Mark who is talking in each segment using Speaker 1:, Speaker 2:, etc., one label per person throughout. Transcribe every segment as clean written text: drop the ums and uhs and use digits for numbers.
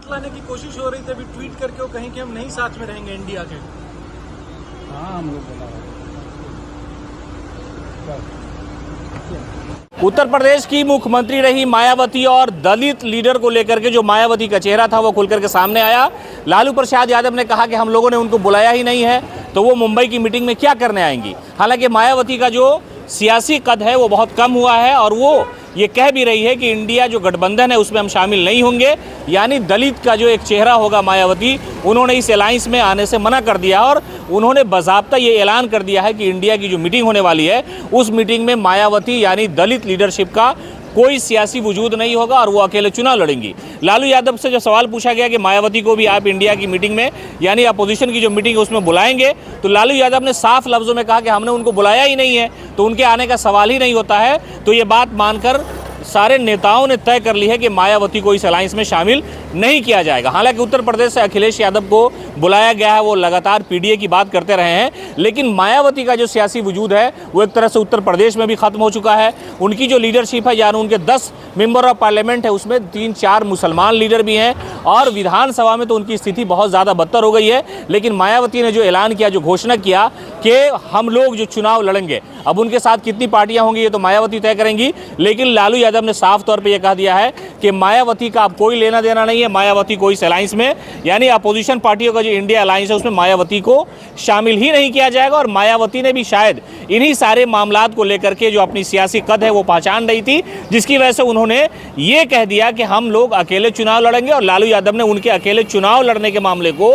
Speaker 1: साथ लाने की कोशिश हो रही थी, अभी ट्वीट करके वो कहीं कि हम नहीं साथ में रहेंगे इंडिया के।
Speaker 2: हाँ हम लोग बोला।
Speaker 3: उत्तर प्रदेश की मुख्यमंत्री रही मायावती और दलित लीडर को लेकर के जो मायावती का चेहरा था वो खुलकर के सामने आया। लालू प्रसाद यादव ने कहा कि हम लोगों ने उनको बुलाया ही नहीं है, तो वो मुंबई की मीटिंग में क्या करने आएंगी। हालांकि मायावती का जो सियासी कद है वो बहुत कम हुआ है और वो ये कह भी रही है कि इंडिया जो गठबंधन है उसमें हम शामिल नहीं होंगे, यानी दलित का जो एक चेहरा होगा मायावती, उन्होंने इस अलायंस में आने से मना कर दिया और उन्होंने बाज़ाब्ता ये ऐलान कर दिया है कि इंडिया की जो मीटिंग होने वाली है उस मीटिंग में मायावती यानी दलित लीडरशिप का कोई सियासी वजूद नहीं होगा और वो अकेले चुनाव लड़ेंगी। लालू यादव से जब सवाल पूछा गया कि मायावती को भी आप इंडिया की मीटिंग में यानी अपोजिशन की जो मीटिंग है उसमें बुलाएंगे, तो लालू यादव ने साफ लफ्ज़ों में कहा कि हमने उनको बुलाया ही नहीं है, तो उनके आने का सवाल ही नहीं होता है। तो ये बात मानकर सारे नेताओं ने तय कर ली है कि मायावती को इस अलायंस में शामिल नहीं किया जाएगा। हालांकि उत्तर प्रदेश से अखिलेश यादव को बुलाया गया है, वो लगातार पीडीए की बात करते रहे हैं, लेकिन मायावती का जो सियासी वजूद है वो एक तरह से उत्तर प्रदेश में भी खत्म हो चुका है। उनकी जो लीडरशिप है यानी उनके 10 मेंबर ऑफ पार्लियामेंट है उसमें 3-4 मुसलमान लीडर भी हैं और विधानसभा में तो उनकी स्थिति बहुत ज़्यादा बदतर हो गई है। लेकिन मायावती ने जो ऐलान किया, जो घोषणा किया कि हम लोग जो चुनाव लड़ेंगे, अब उनके साथ कितनी पार्टियां होंगी ये तो मायावती तय करेंगी, लेकिन लालू यादव ने साफ तौर पे ये कह दिया है कि मायावती का अब कोई लेना देना नहीं है, मायावती को इस अलायंस में यानी अपोजिशन पार्टियों का जो इंडिया अलायंस है उसमें मायावती को शामिल ही नहीं किया जाएगा। और मायावती ने भी शायद इन्हीं सारे मामलात को लेकर के जो अपनी सियासी कद है वो पहचान रही थी, जिसकी वजह से उन्होंने ये कह दिया कि हम लोग अकेले चुनाव लड़ेंगे और लालू यादव ने उनके अकेले चुनाव लड़ने के मामले को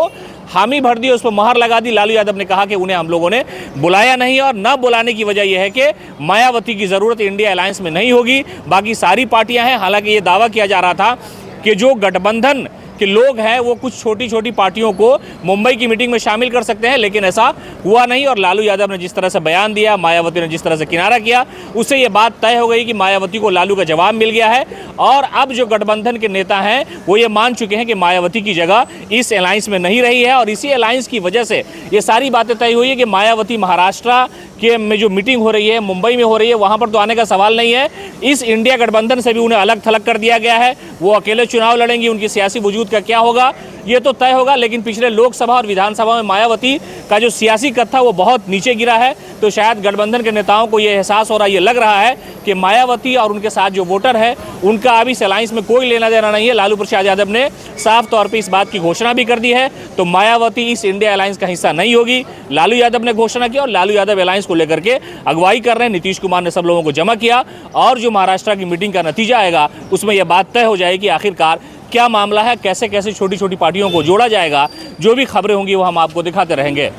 Speaker 3: हामी भर दी, उस पर मोहर लगा दी। लालू यादव ने कहा कि उन्हें हम लोगों ने बुलाया नहीं और न बुलाने की वजह यह है कि मायावती की ज़रूरत इंडिया अलायंस में नहीं होगी, बाकी सारी पार्टियां हैं। हालांकि ये दावा किया जा रहा था कि जो गठबंधन के लोग हैं वो कुछ छोटी छोटी पार्टियों को मुंबई की मीटिंग में शामिल कर सकते हैं, लेकिन ऐसा हुआ नहीं। और लालू यादव ने जिस तरह से बयान दिया, मायावती ने जिस तरह से किनारा किया, उससे ये बात तय हो गई कि मायावती को लालू का जवाब मिल गया है और अब जो गठबंधन के नेता हैं वो ये मान चुके हैं कि मायावती की जगह इस अलायंस में नहीं रही है। और इसी अलायंस की वजह से ये सारी बातें तय हुई है कि मायावती महाराष्ट्र के में जो मीटिंग हो रही है, मुंबई में हो रही है, वहाँ पर तो आने का सवाल नहीं है। इस इंडिया गठबंधन से भी उन्हें अलग थलग कर दिया गया है, वो अकेले चुनाव लड़ेंगी। उनकी सियासी वजूद का क्या होगा ये तो तय होगा, लेकिन पिछले लोकसभा और विधानसभा में मायावती का जो सियासी कद था वो बहुत नीचे गिरा है। तो शायद गठबंधन के नेताओं को ये एहसास हो रहा है, ये लग रहा है कि मायावती और उनके साथ जो वोटर है उनका अभी इस अलायंस में कोई लेना देना नहीं है। लालू प्रसाद यादव ने साफ तौर पर इस बात की घोषणा भी कर दी है, तो मायावती इस इंडिया अलायंस का हिस्सा नहीं होगी। लालू यादव ने घोषणा की और लालू यादव अलायंस को लेकर के अगुवाई कर रहे हैं। नीतीश कुमार ने सब लोगों को जमा किया और जो महाराष्ट्र की मीटिंग का नतीजा आएगा उसमें यह बात तय हो जाएगी आखिरकार क्या मामला है, कैसे कैसे छोटी छोटी पार्टियों को जोड़ा जाएगा। जो भी खबरें होंगी वो हम आपको दिखाते रहेंगे।